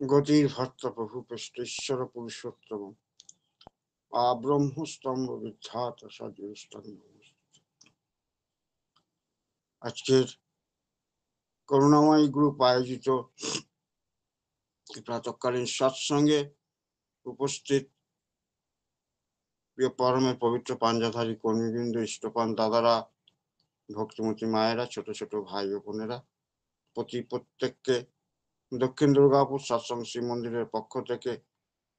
গতির ভর্তা প্রভু পৃষ্ঠ ঈশ্বর পুরুষোত্তম আব্রহ্মস্তম্ভ বিখ্যাত সদৃষ্টান্ত। আজকের করুণাময় গ্রুপ আয়োজিত প্রাতঃকালীন সৎসঙ্গে উপস্থিত প্রিয় পরমের পবিত্র পাঞ্জাধারী কর্মীবৃন্দ, ইষ্টপান দাদারা, ভক্তিমতী মায়েরা, ছোট ছোট ভাই ও বোনেরা, প্রত্যেককে দক্ষিণ দুর্গাপুর সৎসঙ্গ শ্রী মন্দিরের পক্ষ থেকে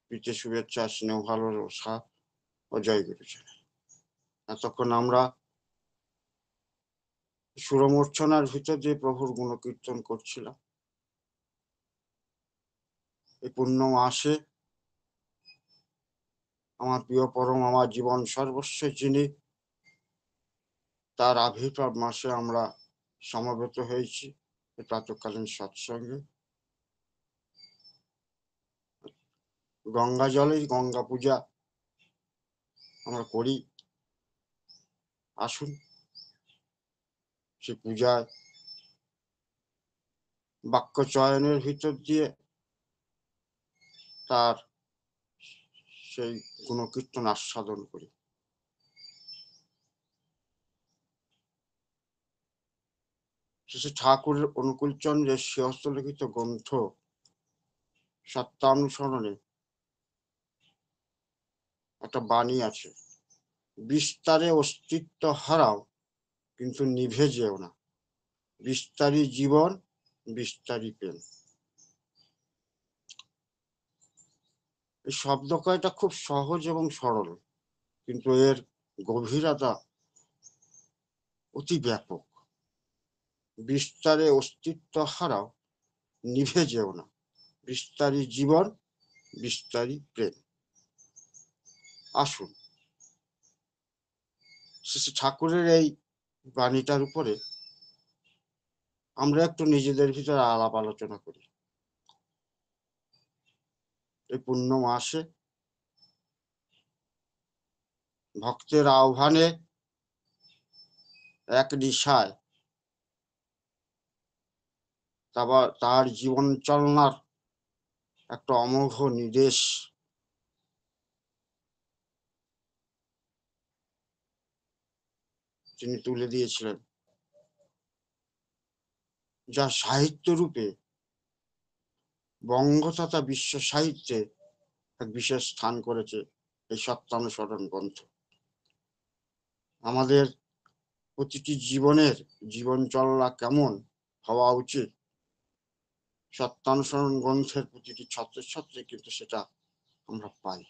প্রীতি শুভেচ্ছা, স্নেহ ভালোবাসা ও জয় গুরু জানাই। এতক্ষণ আমরা সুরমূর্ছনার ভিতর দিয়ে প্রভুর গুণকীর্তন করছিলাম। এই পূর্ণ মাসে আমার প্রিয় পরম, আমার জীবন সর্বস্ব যিনি, তার আবির্ভাব মাসে আমরা সমবেত হয়েছি প্রাতঃকালীন সৎসঙ্গে। গঙ্গা জলে গঙ্গা পূজা আমরা করি। আসুন সে পূজায় বাক্য চয়নের ভিতর দিয়ে তার সেই গুণকীর্তন আস্বাদন করি। শ্রী ঠাকুরের অনুকূলচন্দ্রের শ্রেয়স্থলিখিত গ্রন্থ সত্যানুসরণে একটা বাণী আছে, বিস্তারে অস্তিত্ব হারাও কিন্তু নিভে যেও না, বিস্তারী জীবন বিস্তারী প্রেম। এই শব্দ কয়টা খুব সহজ এবং সরল, কিন্তু এর গভীরতা অতি ব্যাপক। বিস্তারে অস্তিত্ব হারাও, নিভে যেও না, বিস্তারী জীবন বিস্তারী প্রেম। আসুন শ্রী ঠাকুরের এই বাণীটার উপরে আমরা একটু নিজেদের ভিতরে আলাপ আলোচনা করি। এই পূর্ণ মাসে ভক্তের আহ্বানে এক নিশায় তার জীবন চালনার একটা অমোঘ নির্দেশ তিনি তুলে দিয়েছিলেন, যা সাহিত্য রূপে বঙ্গ তথা বিশ্ব সাহিত্যে এক বিশেষ স্থান করেছে এই সত্যানুসরণ গ্রন্থ। আমাদের প্রতিটি জীবনের জীবন চলনা কেমন হওয়া উচিত, সত্যানুসরণ গ্রন্থের প্রতিটি ছাত্রছাত্রী কিন্তু সেটা আমরা পাই।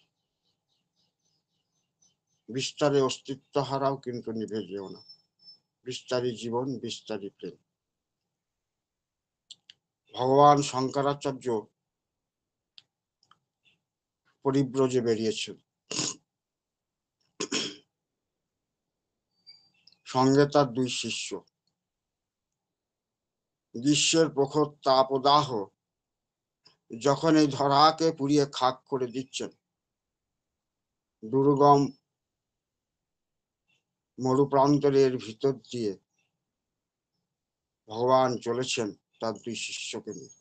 বিস্তারে অস্তিত্ব হারাও কিন্তু নিভে যেও না, বিস্তারী জীবন বিস্তারী প্রেম। ভগবান শঙ্করাচার্য পরিব্রজে বেরিয়েছেন, সঙ্গে তার দুই শিষ্য। গ্রীষ্মের প্রখর তাপদাহ যখন এই ধরাকে পুড়িয়ে খাক করে দিচ্ছেন, দুর্গম মরুপ্রান্তরের ভিতর দিয়ে ভগবান চলেছেন তার দুই শিষ্যকে নিয়ে।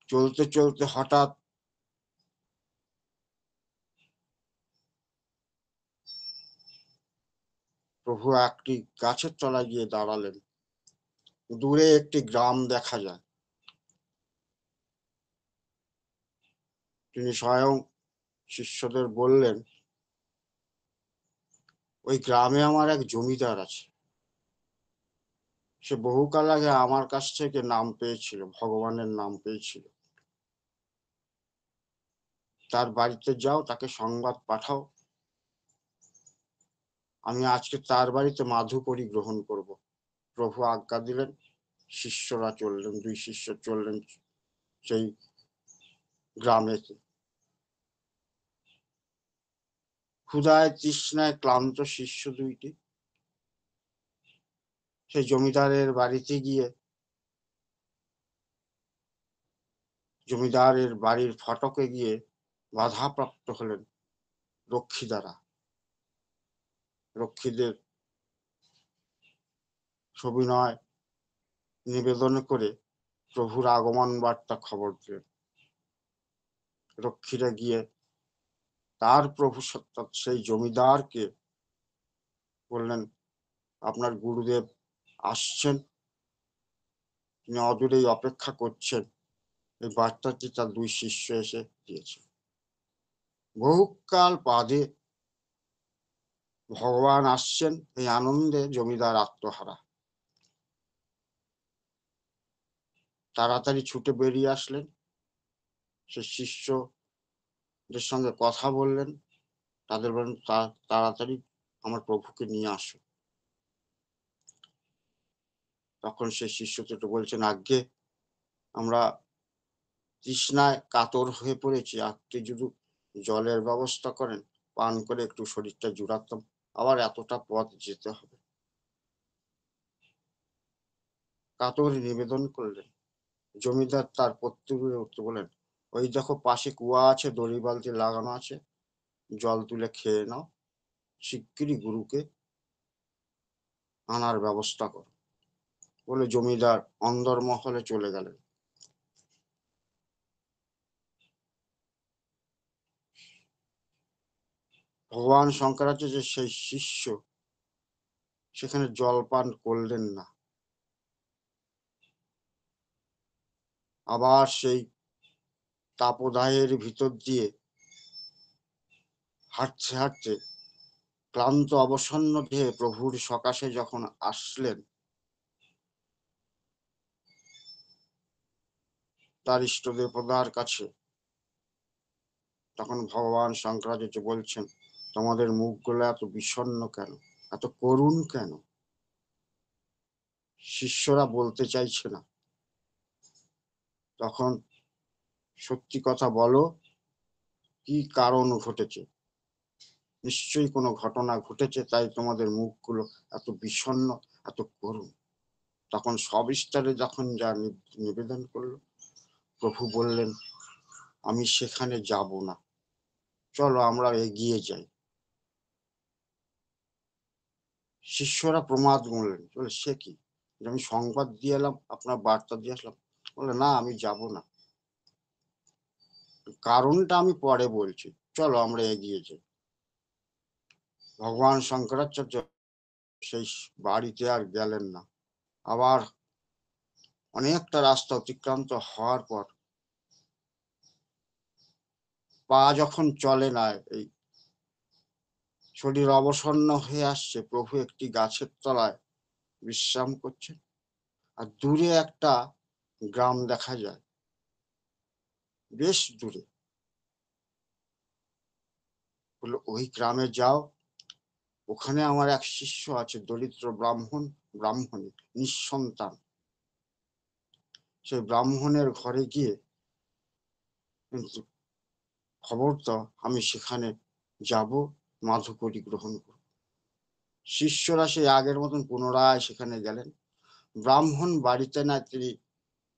চলতে চলতে হঠাৎ প্রভু একটি গাছের তলায় গিয়ে দাঁড়ালেন। দূরে একটি গ্রাম দেখা যায়। তিনি স্বয়ং শিষ্যদের বললেন, ওই গ্রামে আমার এক জমিদার আছে, সে বহুকাল আগে আমার কাছ থেকে নাম পেয়েছিল, ভগবানের নাম পেয়েছিল। তার বাড়িতে যাও, তাকে সংবাদ পাঠাও, আমি আজকে তার বাড়িতে মাধুকরী গ্রহণ করব। প্রভু আজ্ঞা দিলেন, শিষ্যরা চললেন, দুই শিষ্য চললেন সেই গ্রামেতে। ক্ষুধায় তৃষ্ণায় ক্লান্ত শিষ্য দুইটি সেই জমিদারের বাড়িতে গিয়ে জমিদারের বাড়ির ফটকে গিয়ে বাধাপ্রাপ্ত হলেন রক্ষী দ্বারা। রক্ষীদের সবিনয় নিবেদন করে প্রভুর আগমন বার্তা খবর দিলেন। রক্ষীরা গিয়ে তার প্রভু অর্থাৎ সেই জমিদারকে বললেন, আপনার গুরুদেব আসছেন, তিনি অদূরেই অপেক্ষা করছেন। এই বার্তাটি তার দুই শিষ্য এসে দিয়েছে। বহুকাল বাদে ভগবান আসছেন, এই আনন্দে জমিদার আত্মহারা। তাড়াতাড়ি ছুটে বেরিয়ে আসলেন, সে শিষ্যদের সঙ্গে কথা বললেন, তাদের বলেন তাড়াতাড়ি আমার প্রভুকে নিয়ে আসো। তখন সে শিষ্য তো বলছেন, আজ্ঞে আমরা তৃষ্ণায় কাতর হয়ে পড়েছি, আপনি যদি জলের ব্যবস্থা করেন, পান করে একটু শরীরটা জুড়াতাম, আবার এতটা পথ যেতে হবে। কাতর নিবেদন করলেন। জমিদার তার প্রত্যুত্তরে উত্তর বলেন, ওই দেখো পাশে কুয়া আছে, দড়ি বালতি লাগানো আছে, জল তুলে খেয়ে নাও, শিগগিরই গুরুকে আনার ব্যবস্থা করো। বলে জমিদার অন্দরমহলে চলে গেলেন। ভগবান শঙ্করাচার্য সেই শিষ্য সেখানে জল পান করলেন না। আবার সেই তাপদাহের ভিতর দিয়ে হাঁটতে হাঁটতে ক্লান্ত অবসন্ন দেহে প্রভুর সকাশে যখন আসলেন, তার ইষ্টদেবতার কাছে, তখন ভগবান শঙ্করাচার্য বলছেন, তোমাদের মুখগুলো এত বিষণ্ণ কেন, এত করুণ কেন? শিষ্যরা বলতে চাইছে না। তখন সত্যি কথা বলো, কি কারণ ঘটেছে? নিশ্চয়ই কোনো ঘটনা ঘটেছে, তাই তোমাদের মুখগুলো এত বিষণ্ণ, এত করুণ। তখন সবিস্তারে যখন যা নিবেদন করলো, প্রভু বললেন, আমি সেখানে যাব না, চলো আমরা এগিয়ে যাই। শিষ্যরা প্রমাদ গুনলেন, বলে সে কি, আমি সংবাদ দিয়ে এলাম, আপনার বার্তা দিয়ে আসলাম। বলে না, আমি যাব না, কারণটা আমি পরে বলছি, চলো আমরা এগিয়ে যাই। ভগবান শঙ্করাচার্য সেই বাড়িতে আর গেলেন না। আবার অনেকটা রাস্তা অতিক্রান্ত হওয়ার পর পা যখন চলে না, এই শরীর অবসন্ন হয়ে আসছে, প্রভু একটি গাছের তলায় বিশ্রাম করছেন। আর দূরে একটা গ্রাম দেখা যায়, বেশ দূরে। বললো, ওই গ্রামে যাও, ওখানে আমার এক শিষ্য আছে, দরিদ্র ব্রাহ্মণী, নিঃসন্তান। সেই ব্রাহ্মণের ঘরে গিয়ে কিন্তু খবর দাও, আমি সেখানে যাব, মাধুকরী গ্রহণ করব। শিষ্যরা সেই আগের মতন পুনরায় সেখানে গেলেন। ব্রাহ্মণ বাড়িতে না, তিনি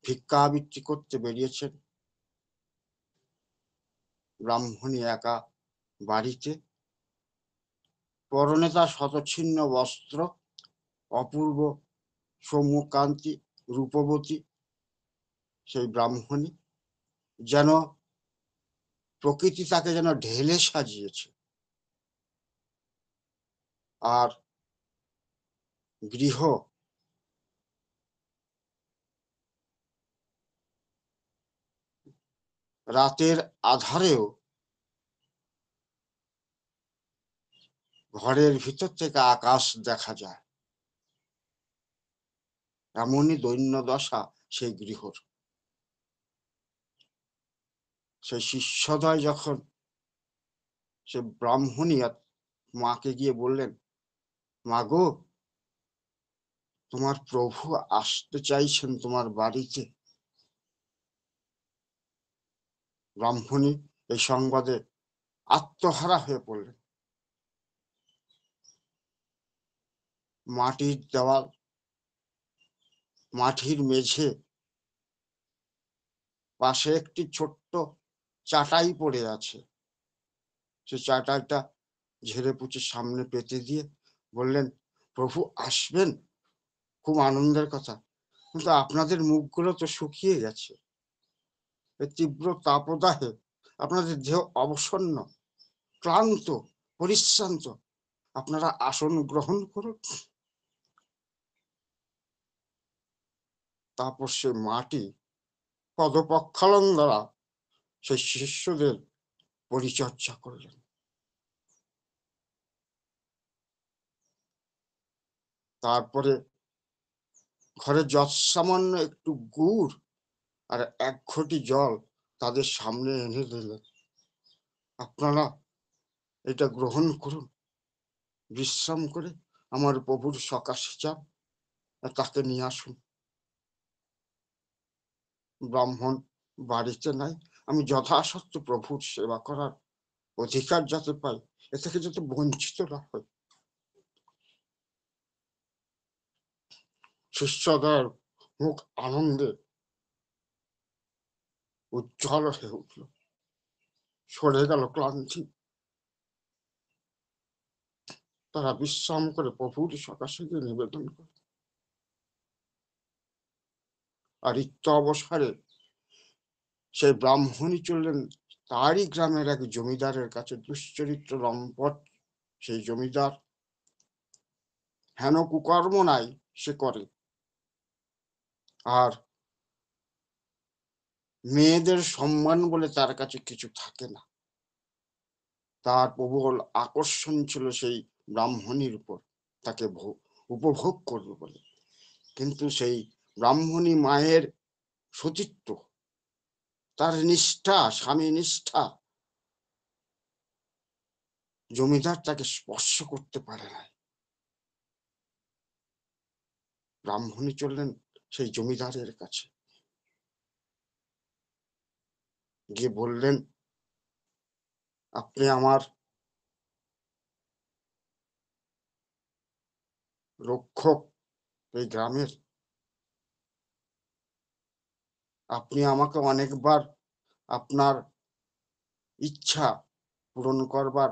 ভিক্ষা আবৃত্তি করতে বেরিয়েছেন। ব্রাহ্মণী একা বাড়িতে, পরনে তার শতচ্ছিন্ন বস্ত্র, অপূর্ব সৌম্যকান্তি, রূপবতী সেই ব্রাহ্মণী, যেন প্রকৃতি তাকে যেন ঢেলে সাজিয়েছে। আর গৃহ রাতের আধারেও ঘরের ভিতর থেকে আকাশ দেখা যায়, এমনই দৈন্য দশা সেই গৃহর। সেই শিষ্যদয় যখন সে ব্রাহ্মণী মাকে গিয়ে বললেন, মা গো, তোমার প্রভু আসতে চাইছেন তোমার বাড়িতে। ব্রাহ্মণী এই সংবাদে আত্মহারা হয়ে পড়লেন। মাটির দেওয়াল, মাটির মেঝে, পাশে একটি ছোট্ট চাটাই পড়ে আছে। সে চাটাইটা ঝেড়ে পুছে সামনে পেতে দিয়ে বললেন, প্রভু আসবেন, খুব আনন্দের কথা, কিন্তু আপনাদের মুখগুলো তো শুকিয়ে গেছে। এই তীব্র তাপদাহে আপনাদের দেহ অবসন্ন, ক্লান্ত, পরিশ্রান্ত। আপনারা আসন গ্রহণ করুন। তারপর সে মাটি পদপক্ষালন দ্বারা সেই শিষ্যদের পরিচর্যা করলেন। তারপরে ঘরে যৎসামান্য একটু গুড় আর এক ঘটি জল তাদের সামনে এনে দিলেন। আপনারা এটা গ্রহণ করুন, বিশ্রাম করে আমার প্রভুর সকাশে যান, তাকে নিয়ে আসুন। ব্রাহ্মণ বাড়িতে নাই, আমি যথাসাধ্য প্রভুর সেবা করার অধিকার যাতে পাই, এ থেকে যাতে বঞ্চিত না হয়। শিষ্যদের মুখ আনন্দে উজ্জ্বল হয়ে উঠল, সরে গেল ক্লান্তি। তারা বিশ্রাম করে প্রভুর সকাশে গিয়ে নিবেদন করে। আর রিক্ত অবসরে সেই ব্রাহ্মণই চললেন তারই গ্রামের এক জমিদারের কাছে। দুশ্চরিত্র লম্পট সেই জমিদার, হেন কুকর্ম নাই সে করে, আর মেয়েদের সম্মান বলে তার কাছে কিছু থাকে না। তার প্রবল আকর্ষণ ছিল সেই ব্রাহ্মণীর উপর, তাকে উপভোগ করবে বলে। কিন্তু সেই ব্রাহ্মণী মায়ের সতীত্ব, তার নিষ্ঠা, স্বামী নিষ্ঠা, জমিদার তাকে স্পর্শ করতে পারে না। ব্রাহ্মণী চললেন সেই জমিদারের কাছে, গিয়ে বললেন, আপনি আমার রক্ষক এই গ্রামের, আপনি আমাকে অনেকবার আপনার ইচ্ছা পূরণ করবার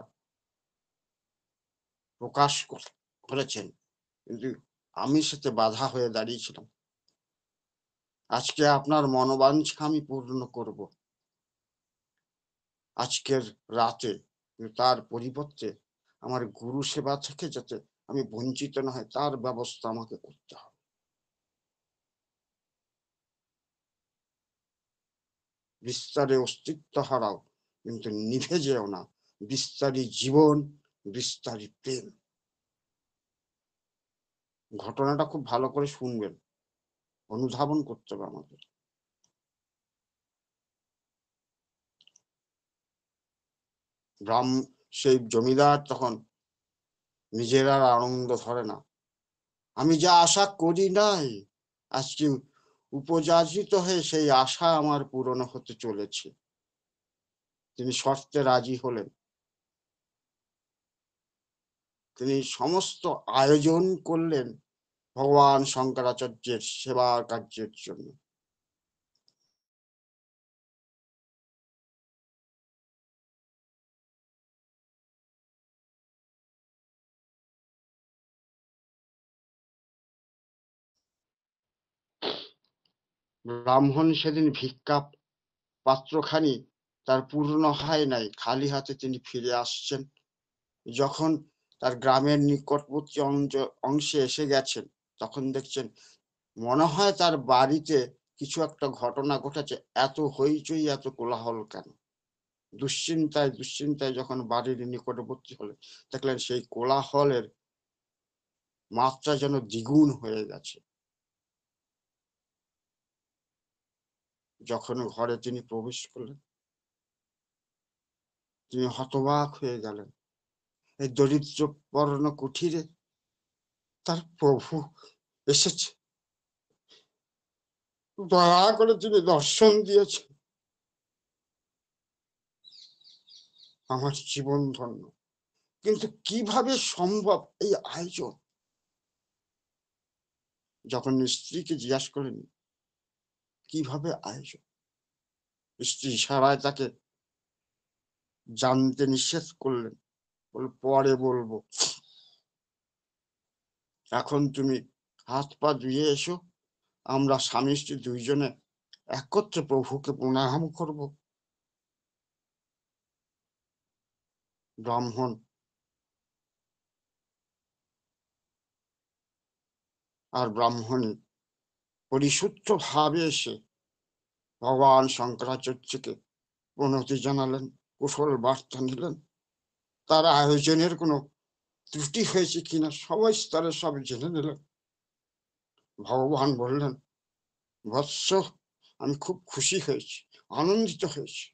প্রকাশ করেছেন, কিন্তু আমি সেতে বাধা হয়ে দাঁড়িয়েছিলাম। আজকে আপনার মনোবাঞ্ছা আমি পূর্ণ করব আজকের রাতে, তার পরিবর্তে আমার গুরু সেবা থেকে যাতে আমি বঞ্চিত না হয় তার ব্যবস্থা আমাকে করতে হবে। বিস্তারে অস্তিত্ব হারাও, কিন্তু নিভে যেও না। বিস্তারী জীবন, বিস্তারী প্রেম। ঘটনাটা খুব ভালো করে শুনবেন, অনুধাবন করতে হবে আমাদের। সেই জমিদার তখন নিজের আর আনন্দ ধরে না। আমি যা আশা করি নাই, আজকে উপযাচিত হয়ে সেই আশা আমার পূরণ হতে চলেছে। তিনি শর্তে রাজি হলেন। তিনি সমস্ত আয়োজন করলেন ভগবান শঙ্করাচার্যের সেবা কার্যের জন্য। ব্রাহ্মণ সেদিন ভিক্ষা পাত্রখানি তার পূর্ণ হয় নাই, খালি হাতে তিনি ফিরে আসছেন। যখন তার গ্রামের নিকটবর্তী অংশে এসে গেছেন, তখন দেখছেন মনে হয় তার বাড়িতে কিছু একটা ঘটনা ঘটেছে। এত হইচই, এত কোলাহল কেন? দুশ্চিন্তায় দুশ্চিন্তায় যখন বাড়ির নিকটবর্তী হলেন, দেখলেন সেই কোলাহলের মাত্রা যেন দ্বিগুণ হয়ে গেছে। যখন ঘরে তিনি প্রবেশ করলেন, তিনি হতবাক হয়ে গেলেন। এই দরিদ্র বর্ণ কুঠিরে তার প্রভু এসেছে, দয়া করে তিনি দর্শন দিয়েছেন। আমার জীবন ধন্য। কিন্তু কিভাবে সম্ভব এই আয়োজন? যখন স্ত্রীকে জিজ্ঞাসা করেন কিভাবে আয়োজন, স্ত্রী ইশারায় তাকে জানতে নিষেধ করলেন, পরে বলবো, এখন তুমি হাত পা ধুয়ে এসো, আমরা স্বামী স্ত্রী দুইজনে একত্রে প্রভুকে প্রণাম করব। ব্রাহ্মণ আর ব্রাহ্মণী পরিশুদ্ধ ভাবে এসে ভগবান শঙ্করাচার্যকে প্রণতি জানালেন, কুশল বার্তা নিলেন। তার আয়োজনের কোনো ত্রুটি হয়েছে কিনা সবাই স্তরে সব জেনে নিলেন। ভগবান বললেন, বৎস, আমি খুব খুশি হয়েছি, আনন্দিত হয়েছি,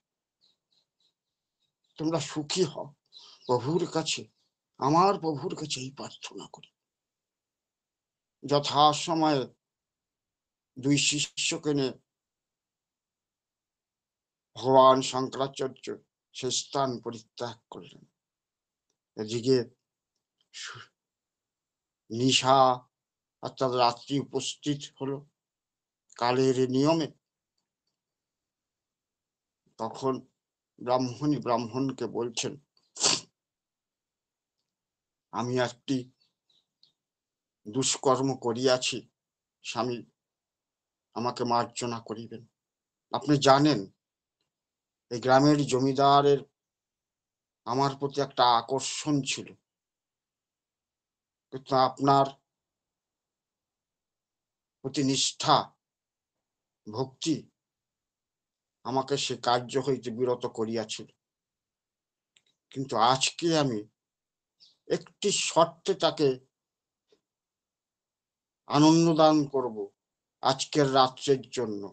তোমরা সুখী হও। প্রভুর কাছে, আমার প্রভুর কাছে এই প্রার্থনা করি। যথাসময়ে দুই শিষ্যকে নিয়ে ভগবান শঙ্করাচার্য সে স্থান পরিত্যাগ করলেন। এদিকে নিশা অর্থাৎ রাত্রি উপস্থিত হলো কালের নিয়মে। তখন ব্রাহ্মণী ব্রাহ্মণকে বলছেন, আমি একটি দুষ্কর্ম করিয়াছি, স্বামী আমাকে মার্জনা করিবেন। আপনি জানেন এই গ্রামের জমিদারের আমার প্রতি একটা আকর্ষণ ছিল, কিন্তু আপনার প্রতি নিষ্ঠা ভক্তি আমাকে সে কার্য হইতে বিরত করিয়াছিল। কিন্তু আজকে আমি একটি শর্তে তাকে আনন্দ দান করব, আজকের রাত্রের জন্য,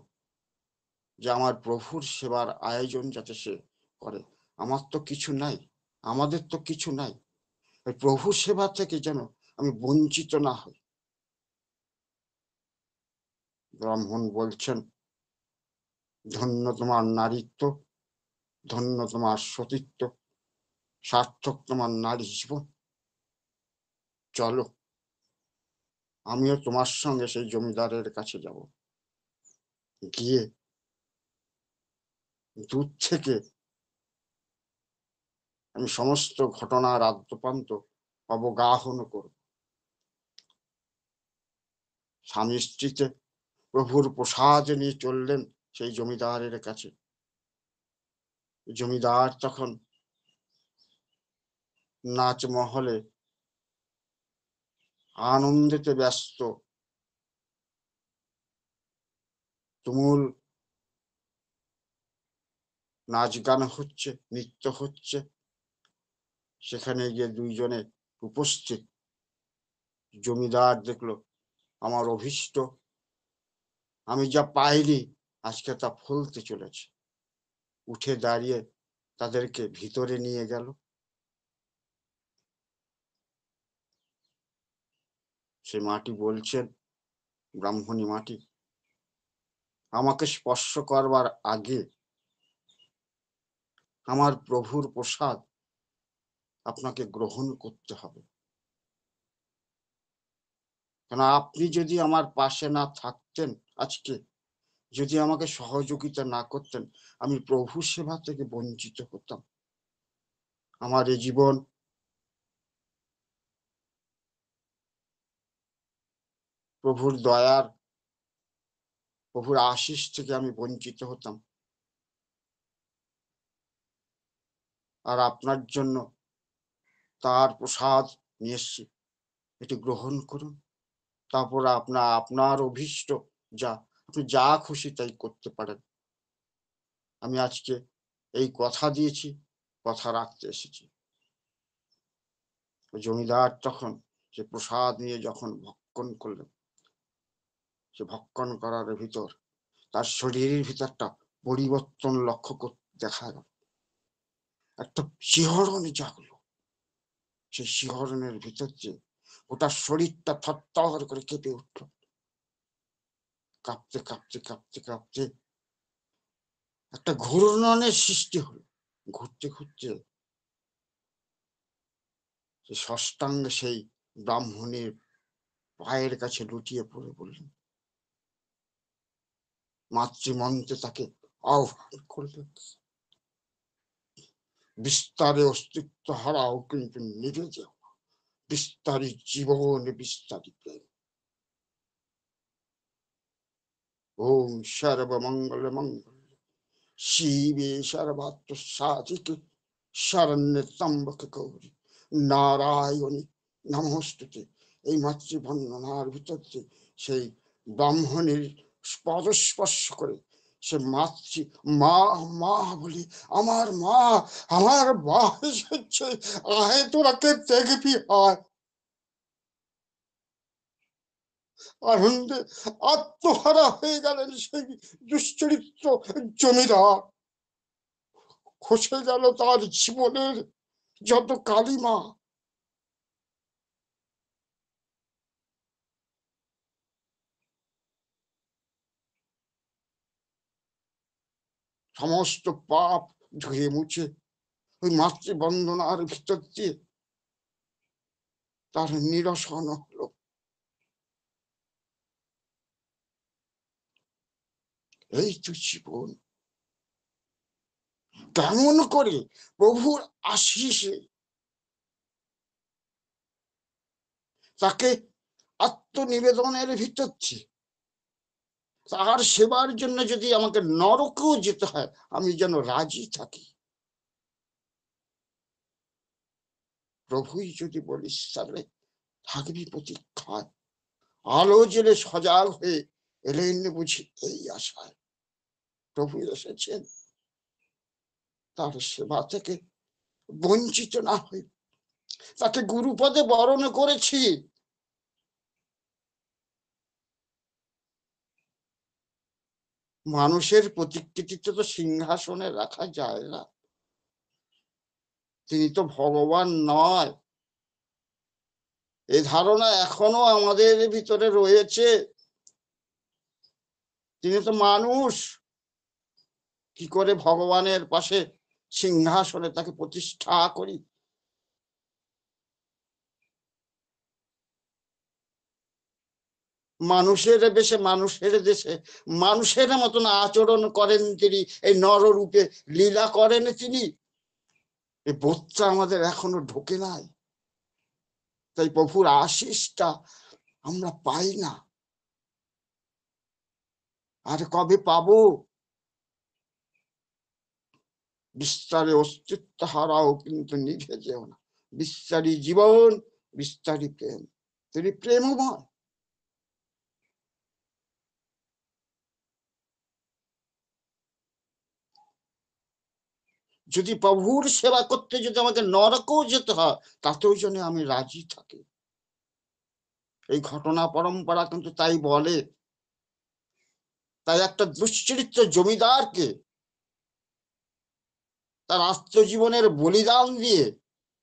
যে আমার প্রভুর সেবার আয়োজন যাতে সে করে। আমার তো কিছু নাই, আমাদের তো কিছু নাই, প্রভু সেবা থেকে যেন আমি বঞ্চিত না হই। ব্রাহ্মণ বলছেন, ধন্য তোমার নারীত্ব, ধন্য তোমার সতীত্ব, সার্থক তোমার নারী জীবন। চলো, আমিও তোমার সঙ্গে সেই জমিদারের কাছে যাব। গিয়ে দূর থেকে আমি সমস্ত ঘটনার আদ্যপান্ত অবগাহন করব। স্বামী স্ত্রীতে প্রভুর প্রসাদ নিয়ে চললেন সেই জমিদারের কাছে। জমিদার তখন নাচ মহলে আনন্দেতে ব্যস্ত, তুমুল নাচ গান হচ্ছে, নৃত্য হচ্ছে। সেখানে গিয়ে দুইজনে উপস্থিত। জমিদার দেখলো আমার অভীষ্ট আমি যা পাইনি আজকে তা ফলতে চলেছে। উঠে দাঁড়িয়ে তাদেরকে ভিতরে নিয়ে গেল। সে মাটি বলছেন, ব্রাহ্মণী মাটি, আমাকে স্পর্শ করবার আগে আমার প্রভুর প্রসাদ আপনাকে গ্রহণ করতে হবে। কেন আপনি যদি আমার পাশে না থাকতেন, আজকে যদি আমাকে সহযোগিতা না করতেন, আমি প্রভু সেবা থেকে বঞ্চিত হতাম। আমার এই জীবন প্রভুর দয়ার, প্রভুর আশিস থেকে আমি বঞ্চিত হতাম। আর আপনার জন্য তার প্রসাদ নিয়ে এসছি, এটি গ্রহণ করুন। তারপর আপনার অভীষ্ট যা, আপনি যা খুশি তাই করতে পারেন। আমি আজকে এই কথা দিয়েছি, কথা রাখতে এসেছি। জমিদার তখন সে প্রসাদ নিয়ে যখন ভক্ষণ করলেন, সে ভক্ষণ করার ভিতর তার শরীরের ভিতরটা পরিবর্তন লক্ষ্য দেখা গেল। একটা শিহরণ জাগলো। সেই শিহরণের ভিতর যে ওটা শরীরটা থরথর করে কেঁপে উঠল। কাঁপতে কাঁপতে কাঁপতে কাঁপতে একটা ঘূর্ণনের সৃষ্টি হলো। ঘুরতে ঘুরতে ষষ্ঠাঙ্গে সেই ব্রাহ্মণের পায়ের কাছে লুটিয়ে পড়ে বললেন, মাতৃমন্ত্রে তাকে আহ্বান করলেন, বিস্তারে অস্তিত্ব হারাও কিন্তু নিভে যাও, বিস্তারিত জীবন বিস্তারিত প্রেম। ওম সর্বমঙ্গল মঙ্গল শিবে সর্বাত্ম সাধিকে শরণ্যে ত্র্যম্বকে গৌরী নারায়ণী নমস্তুতে। এই মাতৃবন্দনার ভিতর দিয়ে সেই ব্রাহ্মণের পদস্পর্শ করে সে মাতৃ মা মা বলে, আমার মা, আমার মা এসেছে, আয় তোরাকে দেখবি আয়। আনন্দে আত্মহারা হয়ে গেলেন সেই দুশ্চরিত্র জমিদার। খসে গেল তার জীবনের যত কালিমা। সমস্ত পাপ ধুয়ে মুছে ওই মাতৃবন্দনার ভিতর দিয়ে তার নিরসন হলো। এই তো জীবন। কেমন করে প্রভুর আশিসে তাকে আত্মনিবেদনের ভিতর দিয়ে তার সেবার জন্য যদি আমাকে নরকেও যেতে হয়, আমি যেন রাজি থাকি। প্রভুই যদি বলিস তাহলে থাকবি প্রতীক্ষায়। আলো জেলে সজাগ হয়ে এলেন বুঝি এই আশায়। প্রভু এসেছেন তার সেবা থেকে বঞ্চিত না হই। তাকে গুরুপদে বরণ করেছি। মানুষের প্রতিকৃতিতে তো সিংহাসনে রাখা যায় না, তিনি তো ভগবান নয়। এই ধারণা এখনো আমাদের ভিতরে রয়েছে। তিনি তো মানুষ। কি করে ভগবানের পাশে সিংহাসনে তাকে প্রতিষ্ঠা করি? মানুষের বেশে মানুষের দেশে মানুষের মতন আচরণ করেন তিনি, এই নররূপে লীলা করেন তিনি। এই বোধটা আমাদের এখনো ঢোকে নাই। তাই প্রভুর আশিসটা আমরা পাই না। আর কবে পাবো? বিস্তারে অস্তিত্ব হারাও কিন্তু নিভে যেও না। বিস্তারী জীবন, বিস্তারী প্রেম। তিনি প্রেমময়। যদি প্রভুর সেবা করতে যদি আমাকে নরকেও যেতে হয়, তাতেও যেন আমি রাজি থাকি। এই ঘটনা পরম্পরা কিন্তু তাই বলে। তাই একটা দুশ্চরিত্র জমিদারকে তার আত্মজীবনের বলিদান দিয়ে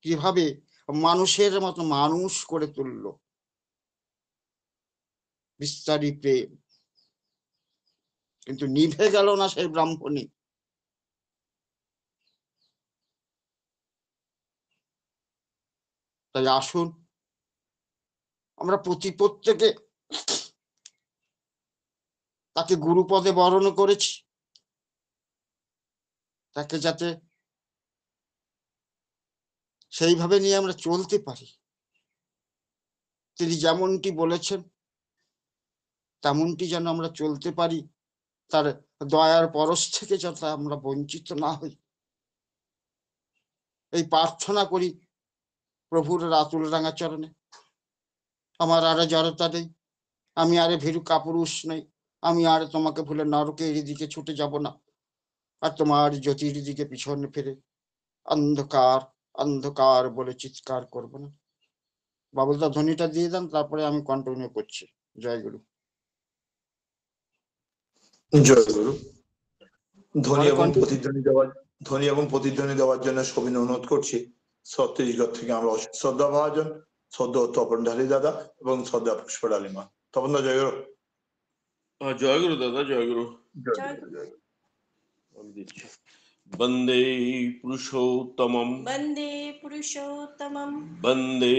কিভাবে মানুষের মতো মানুষ করে তুলল। বিস্তারী প্রেম। কিন্তু নিভে গেল না সেই ব্রাহ্মণী। তাই আসুন আমরা প্রত্যেকে তাকে গুরুপদে বরণ করেছি, তাকে যাতে সেইভাবে নিয়ে আমরা চলতে পারি। তিনি যেমনটি বলেছেন তেমনটি যেন আমরা চলতে পারি। তার দয়ার পরশ থেকে যাতে আমরা বঞ্চিত না হই, এই প্রার্থনা করি প্রভুর রাতুল রাঙা চরণে। আমার আরে জড়তা নেই, আমি আরে ভীরু কাপুরুষ নেই, আমি আর তোমাকে ভুলে নরকের দিকে ছুটে যাব না, আর তোমার জ্যোতির দিকে পিছন ফিরে অন্ধকার অন্ধকার বলে চিৎকার করব না। বাবুলদা ধ্বনিটা দিয়ে দেন, তারপরে আমি কন্টিনিউ করছি। জয় গুরু। জয় গুরু। ধ্বনি এবং প্রতিধ্বনি দেওয়ার জন্য সবিনয় অনুরোধ করছি ছত্তিশগড় থেকে আমরা শ্রদ্ধা ভাজন, শ্রদ্ধা তপন ঢালি দাদা এবং শ্রদ্ধা পুষ্প ডালিমা। তপন দা জয় গুরু। জয় গুরু দাদা, জয় গুরু। জয় গুরু। দিচ্ছি। वन्दे पुरुषोत्तमं वन्दे पुरुषोत्तमं वन्दे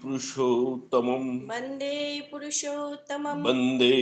पुरुषोत्तमं वन्दे पुरुषोत्तमं वन्दे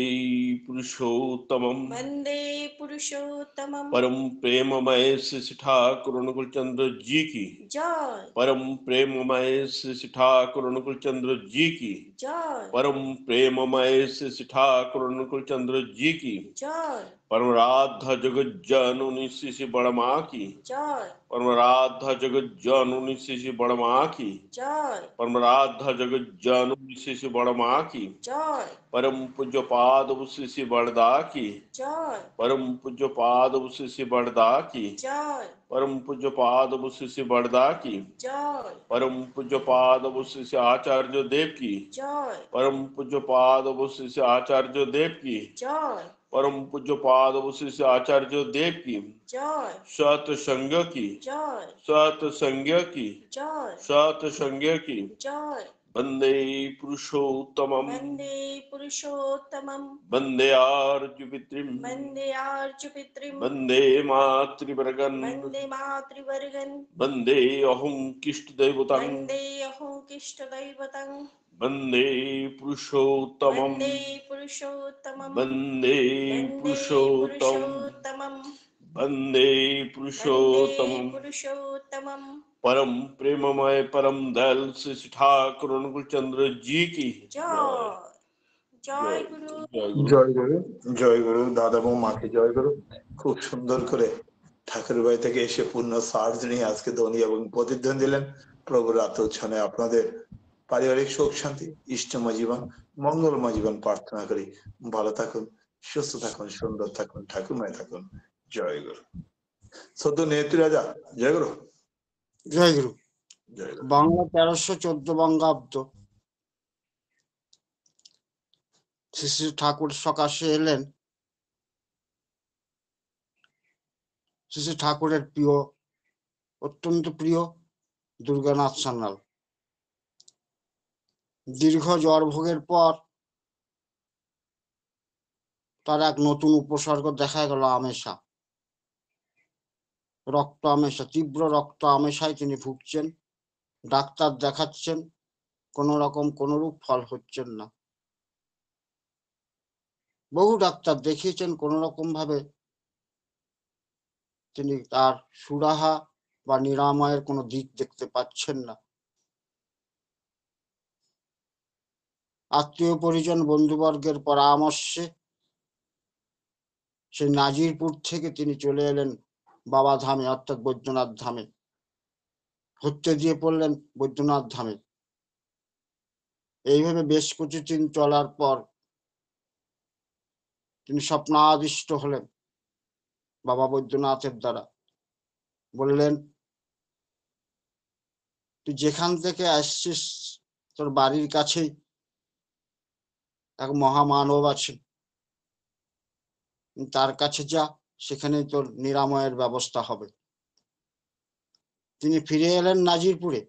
पुरुषोत्तमं वन्दे पुरुषोत्तमं परम प्रेममय श्री ठाकुर अनुकूल चंद्र जी की जय परम प्रेममय श्री ठाकुर अनुकूल चंद्र जी की जय परम प्रेममय श्री ठाकुर अनुकूल चंद्र जी की जय परम राधा जगत जननी श्री बड़मा की जय परम राधा जगत जननी श्री बड़मा की जय परम राधा जगत जननी श्री बड़मा की जय परम पूज्य पाद श्री बड़दा की जय परम पूज्य पाद श्री बड़दा की जय परम पूज्य पाद श्री बड़दा की जय परम पूज्य पाद श्री आचार्य देव की जय परम पूज्य पाद श्री आचार्य देव की जय परम पूज्य पाद श्री आचार्य देव की जय सत संग की जय सत संग की जय सत संग की जय वंदे पुरुषोत्तमं वन्दे पुरुषोत्तमं वंदे आर्जुपितृं वन्दे आर्जुपितृं वंदे मातृवर्गं वन्दे मातृवर्गन् वंदे अहं किष्टदैवतं वन्दे अहो किष्टदैवतं वंदे पुरुषोत्तमं वन्दे पुरुषोत्तमं वंदे वन्दे पुरुषोत्तमं पुरुषोत्तमं वंदे वन्दे पुरुषोत्तमं पुरुषोत्तमं परम प्रेममय परम दयाल श्री ठाकुर अनुकूल चंद्र जी की जय जय गुरु জয় গুরু জয় গুরু দাদা এবং মাকে জয় গুরু। খুব সুন্দর করে ঠাকুর বাড়ি থেকে এসে পূর্ণ সার্জ নিয়ে আজকে ধ্বনি এবং প্রতিধ্বনি দিলেন। প্রভুর আত্মোচ্ছনে আপনাদের পারিবারিক সুখ শান্তি ইষ্টময় জীবন মঙ্গলময় জীবন প্রার্থনা করি। ভালো থাকুন, সুস্থ থাকুন, সুন্দর থাকুন, ঠাকুরময় থাকুন। জয় গুরু। সদ্য নেত্রী রাজা জয় গুরু। জয় গুরু। জয় গুরু। বাংলা 1314 বঙ্গাব্দ শ্রী শ্রী ঠাকুর সকাশে এলেন শ্রী শ্রী ঠাকুরের প্রিয় অত্যন্ত প্রিয় দুর্গানাথ সান্যাল। দীর্ঘ জ্বর ভোগের পর তার এক নতুন উপসর্গ দেখা গেল, আমেশা, রক্ত আমেশা, তীব্র রক্ত আমেশায় তিনি ভুগছেন। ডাক্তার দেখাচ্ছেন, কোন রকম কোনরূপ ফল হচ্ছেন না। বহু ডাক্তার দেখিয়েছেন, কোন রকম ভাবে তিনি তার সুরাহা বা নিরাময়ের কোনো দিক দেখতে পাচ্ছেন না। আত্মীয় পরিজন বন্ধুবর্গের পরামর্শে সেই নাজিরপুর থেকে তিনি চলে এলেন বাবা ধামে, অর্থাৎ বৈদ্যনাথ ধামে। হত্যে দিয়ে পড়লেন বৈদ্যনাথ ধামে। এইভাবে বেশ কিছুদিন চলার পর তিনি স্বপ্নাদিষ্ট হলেন বাবা বৈদ্যনাথের দ্বারা। বললেন, তুই যেখান থেকে আসছিস তোর বাড়ির কাছেই এক মহামানব আছে, তার কাছে যা, সেখানে তোর নিরাময়ের ব্যবস্থা হবে। তিনি ফিরে এলেন নাজিরপুরে।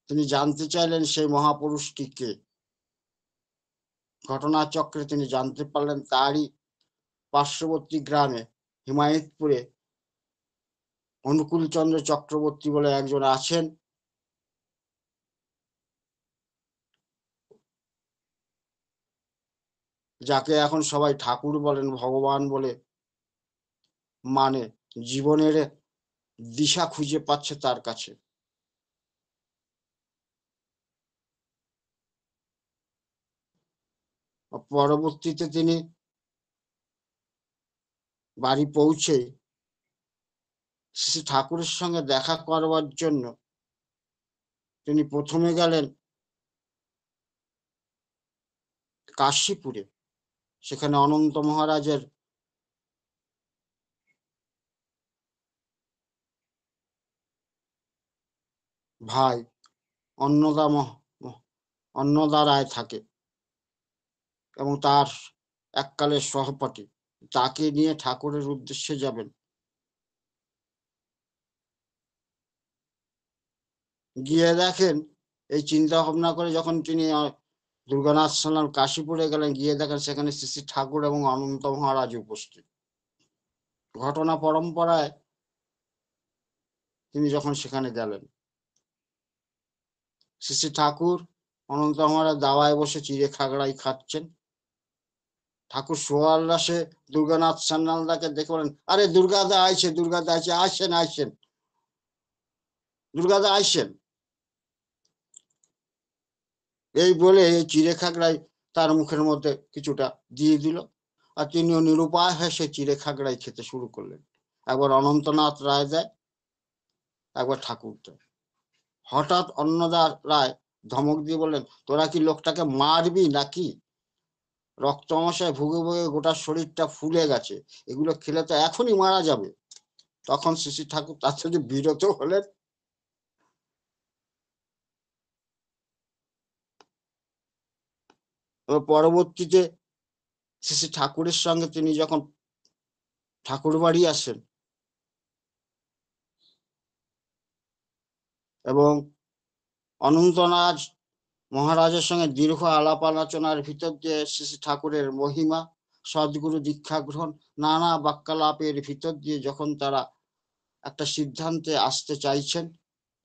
তিনি জানতে চাইলেন সেই মহাপুরুষটি কে। ঘটনাচক্রে তিনি জানতে পারলেন তারই পার্শ্ববর্তী গ্রামে হিমায়তপুরে অনুকূল চন্দ্র চক্রবর্তী বলে একজন আছেন। যাকে এখন সবাই ঠাকুর বলেন, ভগবান বলে মানে, জীবনের দিশা খুঁজে পাচ্ছে তার কাছে। পরবর্তীতে তিনি বাড়ি পৌঁছে শ্রী ঠাকুরের সঙ্গে দেখা করবার জন্য তিনি প্রথমে গেলেন কাশীপুরে। সেখানে অনন্ত মহারাজের ভাই অন্নদা রায় থাকে এবং তার এককালের সহপাঠী। তাকে নিয়ে ঠাকুরের উদ্দেশ্যে যাবেন। গিয়ে দেখেন, এই চিন্তা ভাবনা করে যখন তিনি দুর্গানাথ সান্যাল কাশীপুরে গেলেন, গিয়ে দেখেন সেখানে শ্রী শ্রী ঠাকুর এবং অনন্ত মহারাজ উপস্থিত। ঘটনা পরম্পরায় তিনি যখন সেখানে গেলেন, শ্রী শ্রী ঠাকুর অনন্ত মহারাজ দাওয়ায় বসে চিড়ে খাগড়াই খাচ্ছেন। ঠাকুর সোয়াল রাসে দুর্গানাথ সান্যালদাকে দেখে বলেন, আরে দুর্গাদা আইছে, দুর্গাদা আইছে, আসেন আসেন, দুর্গাদা আইসেন। এই বলে এই চিড়ে খাগড়াই তার মুখের মধ্যে কিছুটা দিয়ে দিল, আর তিনিও নিরুপায় হয়ে সে চিড়ে খাগড়াই খেতে শুরু করলেন। একবার অনন্তনাথ রায় দেয়, একবার ঠাকুর দেয়। হঠাৎ অন্নদা রায় ধমক দিয়ে বললেন, তোরা কি লোকটাকে মারবি নাকি? রক্তমশায় ভুগে ভুগে গোটা শরীরটা ফুলে গেছে, এগুলো খেলে তো এখনই মারা যাবে। তখন শ্রী শ্রী ঠাকুর তার থেকে বিরত হলেন। পরবর্তীতে শ্রী শ্রী ঠাকুরের সঙ্গে তিনি যখন ঠাকুর বাড়ি আসেন এবং অনন্তনাথ মহারাজের সঙ্গে দীর্ঘ আলাপ আলোচনার ভিতর দিয়ে শ্রী শ্রী ঠাকুরের মহিমা, সদ্গুরু দীক্ষা গ্রহণ, নানা বাক্যালাপের ভিতর দিয়ে যখন তারা একটা সিদ্ধান্তে আসতে চাইছেন,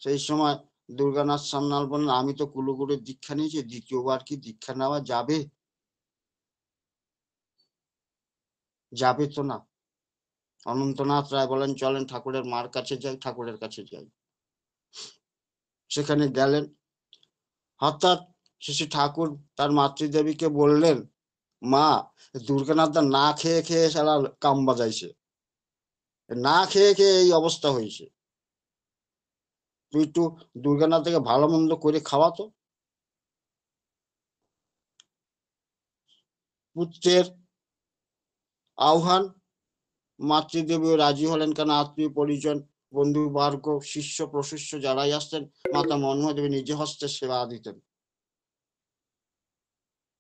সেই সময় দুর্গানাথ সান্যাল বললেন, আমি তো কুলগুরুর দীক্ষা নিয়েছি, দ্বিতীয়বার কি দীক্ষা নেওয়া যাবে? যাবে তো না। অনন্তনাথ রায় বলেন, চলেন ঠাকুরের মার কাছে যাই, ঠাকুরের কাছে যাই। সেখানে গেলেন। হঠাৎ শ্রী ঠাকুর তার মাতৃদেবীকে বললেন, মা, দুর্গানাথদা না খেয়ে খেয়ে সারা কাম বাজাইছে, না খেয়ে খেয়ে এই অবস্থা হয়েছে, তুই একটু দুর্গানাথকে ভালো মন্দ করে খাওয়াতো। পুত্রের আহ্বান, মাতৃদেবীও রাজি হলেন, কেন আত্মীয় পরিজন, বন্ধু বর্গ, শিষ্য প্রশিষ্য যারাই আসতেন, মাতা মনমোহন দেবী নিজে হস্তে সেবা দিতেন।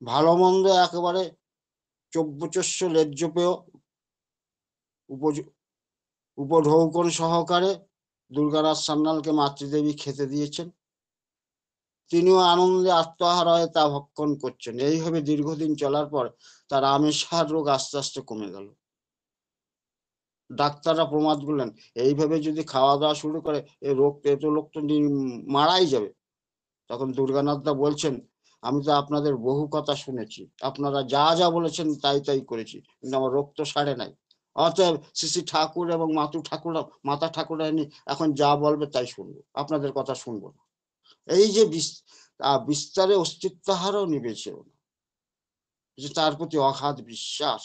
ভালো মন্দ একেবারে চব্যচস্য লেজ্জপেয় উপঢৌকন সহকারে দুর্গানাথ সান্যালকে মাতৃদেবী খেতে দিয়েছেন। তিনিও আনন্দে আত্মহারা হয়ে তা ভক্ষণ করছেন। এইভাবে দীর্ঘদিন চলার পর তার আমেষার রোগ আস্তে আস্তে কমে গেল। ডাক্তাররা প্রমাদ করলেন, এইভাবে যদি খাওয়া দাওয়া শুরু করে এই রোগ, এত লোক তো মারাই যাবে। তখন দুর্গানাথদা বলছেন, আমি তো আপনাদের বহু কথা শুনেছি, আপনারা যা যা বলেছেন তাই তাই করেছি, কিন্তু আমার রোগ তো সারে নাই। অতএব শ্রী শ্রী ঠাকুর এবং মাতা ঠাকুরানী এখন যা বলবে তাই শুনবো, আপনাদের কথা শুনবো না। এই যে বিস্তারে অস্তিত্ব হারও নিবেছে, তার প্রতি অগাধ বিশ্বাস।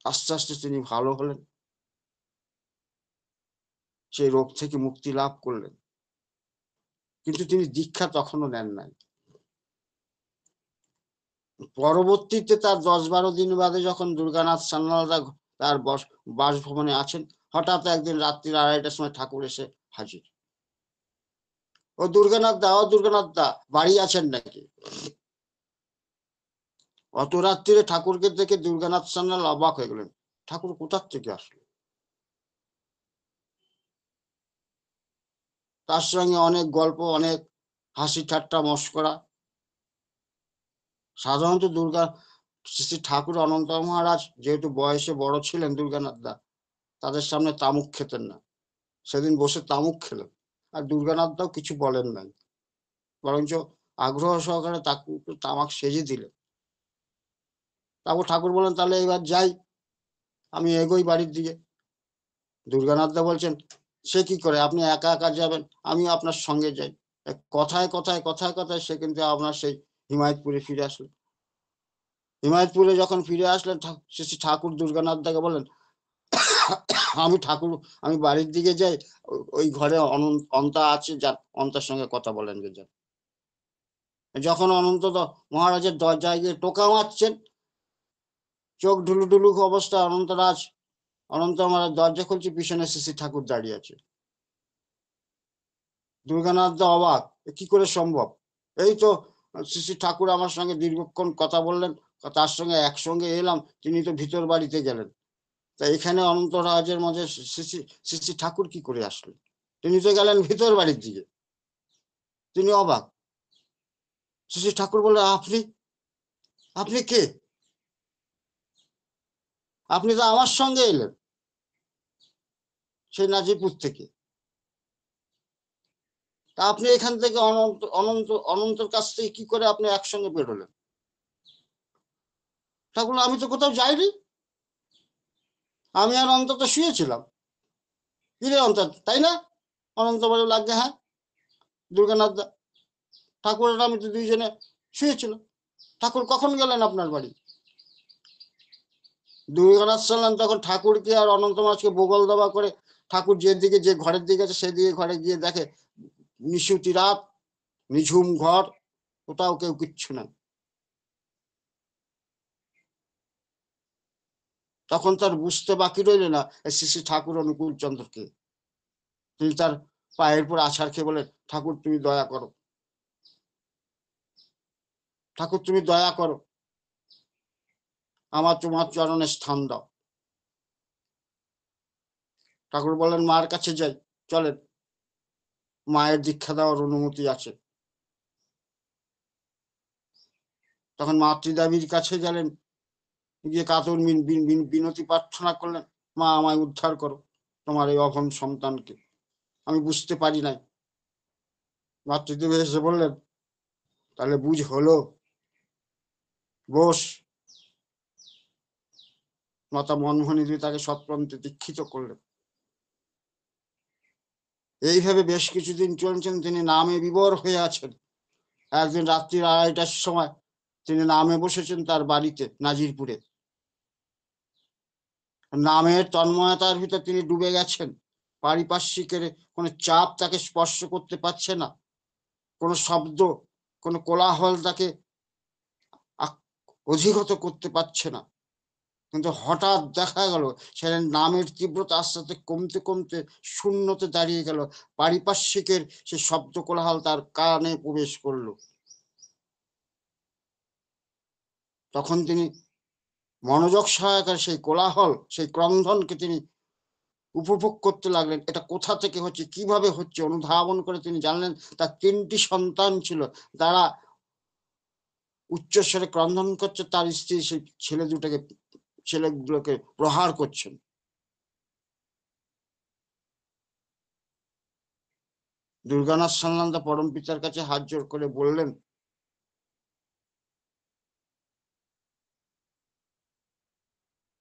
আস্তে আস্তে তিনি ভালো হলেন, সেই রোগ থেকে মুক্তি লাভ করলেন, কিন্তু তিনি দীক্ষা তখনও নেন নাই। পরবর্তীতে তার 10-12 দিন বাদে যখন দুর্গানাথ সান্যালদা তার বাসভবনে আছেন, হঠাৎ একদিন রাত্রি 2:30টার সময় ঠাকুর এসে হাজির। ও দুর্গানাথ দা বাড়ি আছেন নাকি? অত রাত্রিরে ঠাকুরকে দেখে দুর্গানাথ সান্যাল অবাক হয়ে গেলেন, ঠাকুর কোথার থেকে আসলো? তার সঙ্গে অনেক গল্প, অনেক হাসি ঠাট্টা মস্করা। সাধারণত শ্রী ঠাকুর অনন্ত মহারাজ যেহেতু বয়সে বড় ছিলেন, দুর্গানাথ দা তাদের সামনে তামুক খেতেন না। সেদিন বসে তামুক খেলেন, আর দুর্গানাথ দাও কিছু বলেন নাই, বরঞ্চ আগ্রহ সহকারে তামাক সেজে দিলেন। তারপর ঠাকুর বলেন, তাহলে এবার যাই, আমি এগোই বাড়ির দিকে। দুর্গানাথ দা বলছেন, সে কি করে, আপনি একা একা যাবেন, আমি আপনার সঙ্গে যাই। কথায় কথায় কথায় কথায় সে কিন্তু আপনার সেই হিমায়তপুরে ফিরে আসলেন। হিমায়তপুরে যখন ফিরে আসলেন, শ্রী ঠাকুর দুর্গানাথ দাকে বলেন, আমি বাড়ির দিকে যাই, ওই ঘরে অন্তা আছে, যার অন্তার সঙ্গে কথা বলেন গে যান। যখন অনন্ত মহারাজের দরজায় গিয়ে টোকা মারছেন, চোখ ঢুলু ঢুলু অবস্থা, অনন্ত মহারাজ দরজা খুলছে, পিছনে শ্রী ঠাকুর দাঁড়িয়ে আছে। দুর্গানাথ দা অবাক, কি করে সম্ভব? এই তো শ্রী ঠাকুর আমার সঙ্গে দীর্ঘক্ষণ কথা বললেন, তার সঙ্গে একসঙ্গে এলাম, তিনি তো ভিতর বাড়িতে গেলেন, তা এখানে অনন্ত রাজের মাঝে শ্রী ঠাকুর কি করে আসলেন? তিনি তো গেলেন ভিতর বাড়ির দিকে। তিনি অবাক। শ্রী ঠাকুর বলে, আপনি কে? আপনি তো আমার সঙ্গে এলেন সেই নাজিপুর থেকে, তা আপনি এখান থেকে অনন্ত অনন্ত অনন্তর কাছ থেকে কি করে আপনি একসঙ্গে বেরোলেন? ঠাকুর আমি তো কোথাও যাইনি, আমি আর অন্তত শুয়েছিলাম। কিরে অন্তত, তাই না? অনন্ত বলে লাগছে হ্যাঁ দুর্গানাথ দা, ঠাকুর আর আমি তো দুইজনে শুয়েছিলাম। ঠাকুর কখন গেলেন আপনার বাড়ি? দুর্গানাথ সাল্লাম তখন ঠাকুরকে আর অনন্ত মাসকে বগল দাবা করে ঠাকুর যেদিকে যে ঘরের দিকে আছে সেদিকে ঘরে গিয়ে দেখে নিশুতি রাত, নিঝুম ঘর, কোথাও কেউ কিচ্ছু নাই। তখন তার বুঝতে বাকি রইল না শ্রী শ্রী ঠাকুর অনুকূল চন্দ্রকে। তিনি তার পায়ের পর আছাড় খেয়ে বলেন, ঠাকুর তুমি দয়া করো, ঠাকুর তুমি দয়া করো, আমার তোমার চরণে স্থান দাও। ঠাকুর বলেন মার কাছে যাই, চলেন, মায়ের দীক্ষা দেওয়ার অনুমতি আছে। তখন মাতৃদেবীর কাছে গেলেন, গিয়ে কাতর বিনতি প্রার্থনা করলেন, মা আমায় উদ্ধার করো, তোমার এই অভন সন্তানকে আমি বুঝতে পারি নাই। মাতৃদেবী এসে বললেন, তাহলে বুঝ হলো, বস। মাতা মনমোহনী দেবী তাকে সৎপন্থে দীক্ষিত করলেন। এইভাবে বেশ কিছুদিন চলছেন, তিনি নামে বিভোর হয়ে আছেন। একদিন রাত্রি 2:30টার সময় তিনি নামে বসেছেন তার বাড়িতে নাজিরপুরে। নামের তন্ময়তার ভিতর তিনি ডুবে গেছেন। পারিপার্শ্বিকের কোনো চাপ তাকে স্পর্শ করতে পারছে না, কোনো শব্দ, কোনো কোলাহল তাকে অধিগত করতে পারছে না। কিন্তু হঠাৎ দেখা গেল সে নামের তীব্রতা আস্তে আস্তে কমতে কমতে শূন্যতে দাঁড়িয়ে গেল। পারিপার্শ্বিকের সে শব্দ কোলাহল তার কানে প্রবেশ করলো। তখন তিনি মনোযোগ সহায়তার সেই কোলাহল, সেই ক্রন্দনকে তিনি উপভোগ করতে লাগলেন। এটা কোথা থেকে হচ্ছে, কিভাবে হচ্ছে অনুধাবন করে তিনি জানলেন তার 3টি সন্তান ছিল, তারা উচ্চস্বরে ক্রন্দন করছে, তার স্ত্রী সেই ছেলেগুলোকে প্রহার করছেন। দুর্গানাথ সান্যাল পরম পিতার কাছে হাত জোর করে বললেন,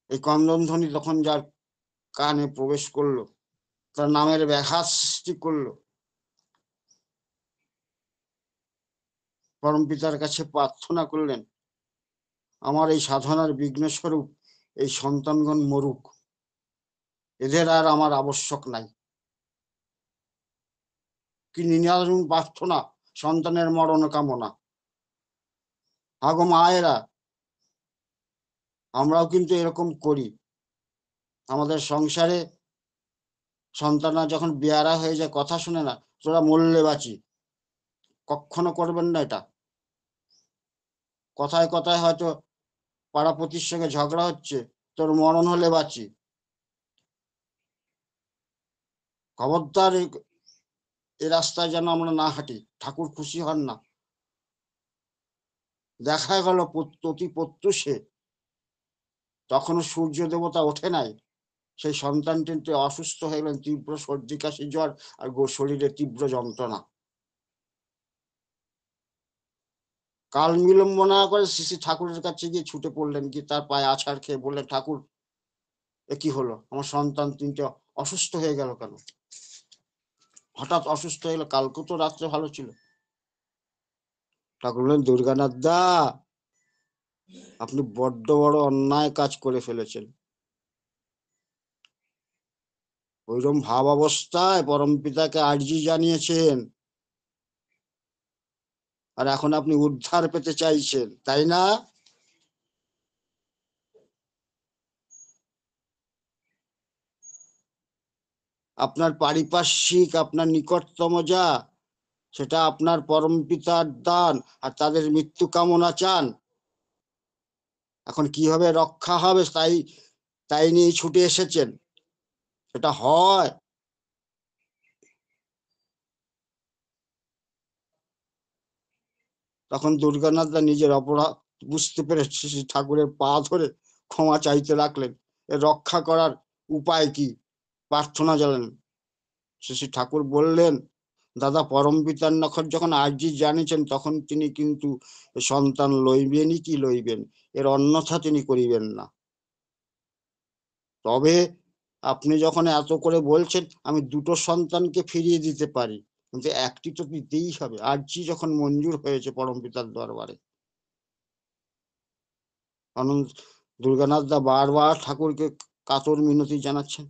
এই ক্রন্দন ধ্বনি তখন যার কানে প্রবেশ করলো, তার নামের ব্যাঘাত সৃষ্টি করলো। পরম পিতার কাছে প্রার্থনা করলেন, আমার এই সাধনার বিঘ্ন স্বরূপ এই সন্তানগণ মরুক, এদের আর আমার আবশ্যক নাই। কি নিরারুণ প্রার্থনা, সন্তানের মরণ কামনা। আগো মায়েরা, আমরাও কিন্তু এরকম করি। আমাদের সংসারে সন্তানরা যখন বেয়ারা হয়ে যায়, কথা শুনে না, তোরা মরলে বাঁচি, কখনো করবেন না এটা। কথায় কথায় হয়তো পাড়াপতির সঙ্গে ঝগড়া হচ্ছে, তোর মরণ হলে বাঁচি, খবরদার এই রাস্তায় যেন আমরা না হাঁটি, ঠাকুর খুশি হন না। দেখা গেল অতি প্রত্যুষে, তখনও সূর্য দেবতা ওঠে নাই, সেই সন্তানটি অসুস্থ হয়ে গেলেন, তীব্র সর্দি কাশি জ্বর আর শরীরে তীব্র যন্ত্রণা। কাল বিলম্ব না করে শ্রী ঠাকুরের কাছে গিয়ে ছুটে পড়লেন, গিয়ে তার পায়ে আছাড় খেয়ে বললেন, ঠাকুর এ কি হলো, আমার সন্তান 3টে অসুস্থ হয়ে গেল কেন? হঠাৎ অসুস্থ হয়ে গেল, কালকে তো রাত্রে ভালো ছিল। ঠাকুর বললেন, দুর্গানাথ দা, আপনি বড্ড বড় অন্যায় কাজ করে ফেলেছেন। ওইরকম ভাব অবস্থায় পরম পিতাকে আর্জি জানিয়েছেন, আর এখন আপনি উদ্ধার পেতে চাইছেন, তাই না? আপনার পারিপার্শ্বিক, আপনার নিকটতম যা, সেটা আপনার পরম পিতার দান, আর তাদের মৃত্যু কামনা চান। এখন কিভাবে রক্ষা হবে তাই নিয়ে ছুটে এসেছেন, সেটা হয়? তখন দুর্গানাথ নিজের অপরাধ বুঝতে পেরে ঠাকুরের পা ধরে ক্ষমা চাইতে লাগলেন। রক্ষা করার উপায় কি, প্রার্থনা জানালেন। শ্রী ঠাকুর বললেন, দাদা পরম পিতার নখর যখন আর্জি জানিয়েছেন তখন তিনি কিন্তু সন্তান লইবেনই কি লইবেন, এর অন্যথা তিনি করিবেন না। তবে আপনি যখন এত করে বলছেন আমি দুটো সন্তানকে ফিরিয়ে দিতে পারি, কিন্তু একটি তো দিতেই হবে, আর্জি যখন মঞ্জুর হয়েছে পরম পিতার দরবারে। আনন্দ দুর্গানাথ দা বারবার ঠাকুরকে কাতর মিনতি জানাচ্ছেন।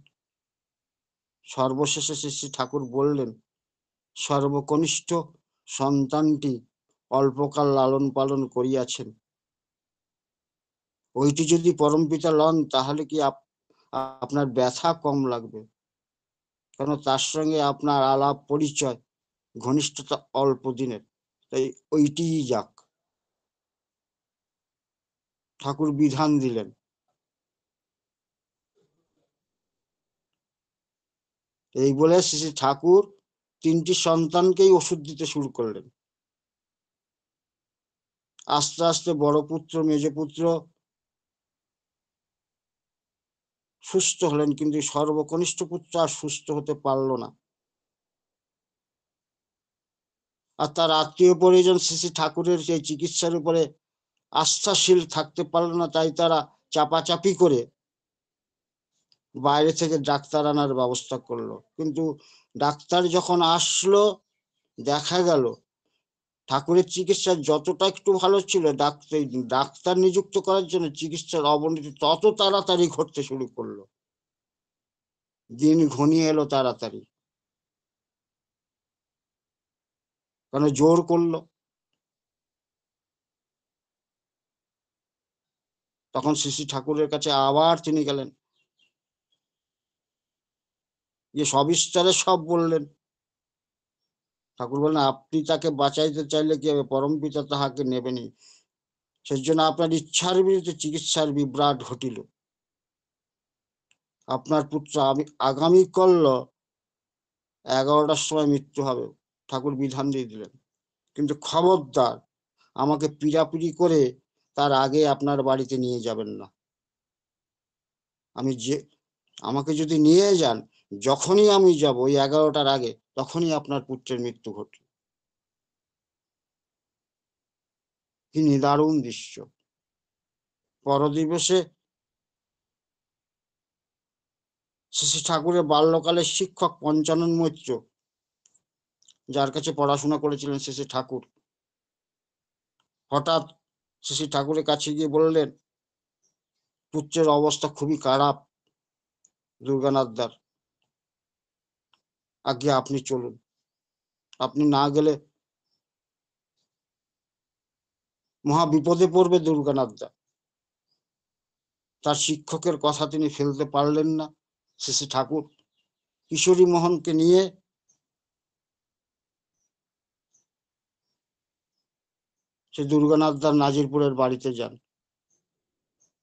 সর্বশেষে শ্রী ঠাকুর বললেন, সর্বকনিষ্ঠ সন্তানটি অল্পকাল লালন পালন করিয়াছেন, ওইটি যদি পরম পিতা লন তাহলে কি আপনার ব্যথা কম লাগবে, কারণ তার সঙ্গে আপনার আলাপ পরিচয় ঘনিষ্ঠতা অল্প দিনের, তাই ওইটিই যাক। ঠাকুর বিধান দিলেন। এই বলে শ্রী ঠাকুর তিনটি সন্তানকেই ওষুধ দিতে শুরু করলেন। আস্তে আস্তে বড় পুত্র মেজ পুত্র সুস্থ হলেন, কিন্তু সর্বকনিষ্ঠ পুত্র আর সুস্থ হতে পারল না। আর তার আত্মীয় পরিজন শ্রী ঠাকুরের সেই চিকিৎসার উপরে আস্থাশীল থাকতে পারল না, তাই তারা চাপাচাপি করে বাইরে থেকে ডাক্তার আনার ব্যবস্থা করলো। কিন্তু ডাক্তার যখন আসলো দেখা গেল ঠাকুরের চিকিৎসা যতটা একটু ভালো ছিল, ডাক্তার নিযুক্ত করার জন্য চিকিৎসার অবনতি তত তাড়াতাড়ি ঘটতে শুরু করলো। দিন ঘনিয়ে এলো তাড়াতাড়ি, কারণ জোর করলো। তখন শ্রী ঠাকুরের কাছে আবার তিনি গেলেন, যে সবিস্তারে সব বললেন। ঠাকুর বললেন, আপনি তাকে বাঁচাইতে চাইলে কি হবে, পরম পিতা তাহাকে নেবেনি, সেজন্য আপনার ইচ্ছার বিরুদ্ধে চিকিৎসার বিভ্রাট ঘটিল। আপনার পুত্র আগামীকাল 11টার সময় মৃত্যু হবে, ঠাকুর বিধান দিয়ে দিলেন। কিন্তু খবরদার আমাকে পিড়াপিড়ি করে তার আগে আপনার বাড়িতে নিয়ে যাবেন না। আমাকে যদি নিয়ে যান, যখনই আমি যাব ওই 11টার আগে, তখনই আপনার পুত্রের মৃত্যু ঘটল। কি নিদারুণ দৃশ্য। পরদিবসে শ্রী ঠাকুরের বাল্যকালের শিক্ষক পঞ্চানন মৈত্র, যার কাছে পড়াশোনা করেছিলেন শ্রী ঠাকুর, হঠাৎ শ্রী ঠাকুরের কাছে গিয়ে বললেন, পুত্রের অবস্থা খুবই খারাপ দুর্গানাথদার, আগে আপনি চলুন, আপনি না গেলে মহা বিপদে পড়বে দুর্গানাথদা। তার শিক্ষকের কথা তিনি ফেলতে পারলেন না। শ্রী ঠাকুর কিশোরী মোহনকে নিয়ে সে দুর্গানাথদার নাজিরপুরের বাড়িতে যান।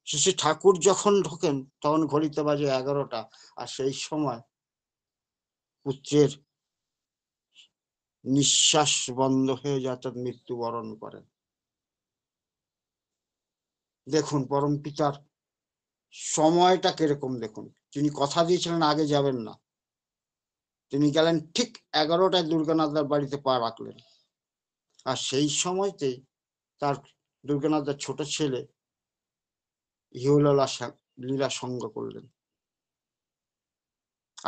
শ্রী ঠাকুর যখন ঢোকেন তখন ঘড়িতে বাজে 11টা, আর সেই সময় পুত্রের নিঃশ্বাস বন্ধ হয়ে যায়, অর্থাৎ মৃত্যুবরণ করেন। দেখুন পরম পিতার সময়টা কিরকম, দেখুন তিনি কথা দিয়েছিলেন আগে যাবেন না, তিনি গেলেন ঠিক 11টায় দুর্গানাথদার বাড়িতে পা রাখলেন। আর সেই সময়তেই তার দুর্গানাথদার ছোট ছেলে ইহলীলা লীলা সঙ্গ করলেন।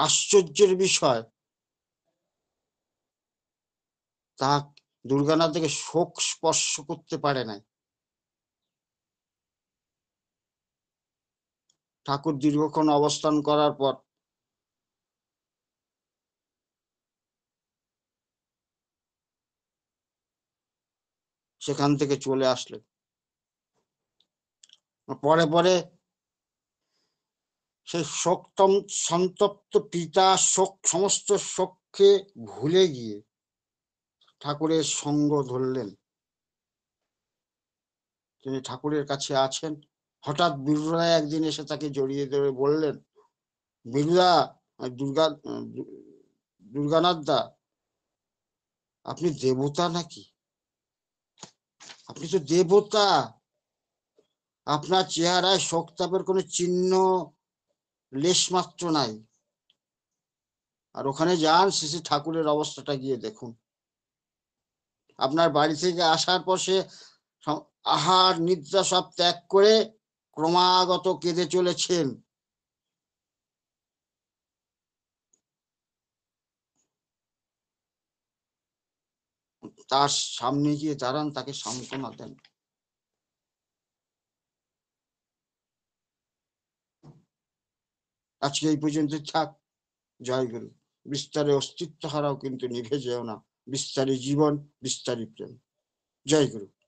আশ্চর্যের বিষয়, তা দুর্গানাথ থেকে শোক স্পর্শ করতে পারে নাই। ঠাকুর দীর্ঘক্ষণ অবস্থান করার পর সেখান থেকে চলে আসলেন। পরে পরে সেই সন্তপ্ত পিতা সমস্ত শোককে ভুলে গিয়ে ঠাকুরের সঙ্গ ধরলেন। তিনি ঠাকুরের কাছে আছেন, হঠাৎ বিরুদা একদিন এসে তাকে জড়িয়ে ধরে বললেন, বিরুদা, দুর্গানাথ দা, আপনি দেবতা নাকি? আপনি তো দেবতা, আপনার চেহারায় শোকতাপের কোনো চিহ্ন লেশ মাত্র নাই। আর ওখানে যান, শ্রী শ্রী ঠাকুরের অবস্থাটা গিয়ে দেখুন। আপনার বাড়ি থেকে আসার পর সে আহার নিদ্রা সব ত্যাগ করে ক্রমাগত কেঁদে চলেছেন। তার সামনে গিয়ে দাঁড়ান, তাকে সান্ত্বনা দেন। আজকে এই পর্যন্ত থাক। জয় গুরু। বিস্তারে অস্তিত্ব হারাও কিন্তু নিভে যেও না। বিস্তারী জীবন, বিস্তারী প্রেম। জয় গুরু।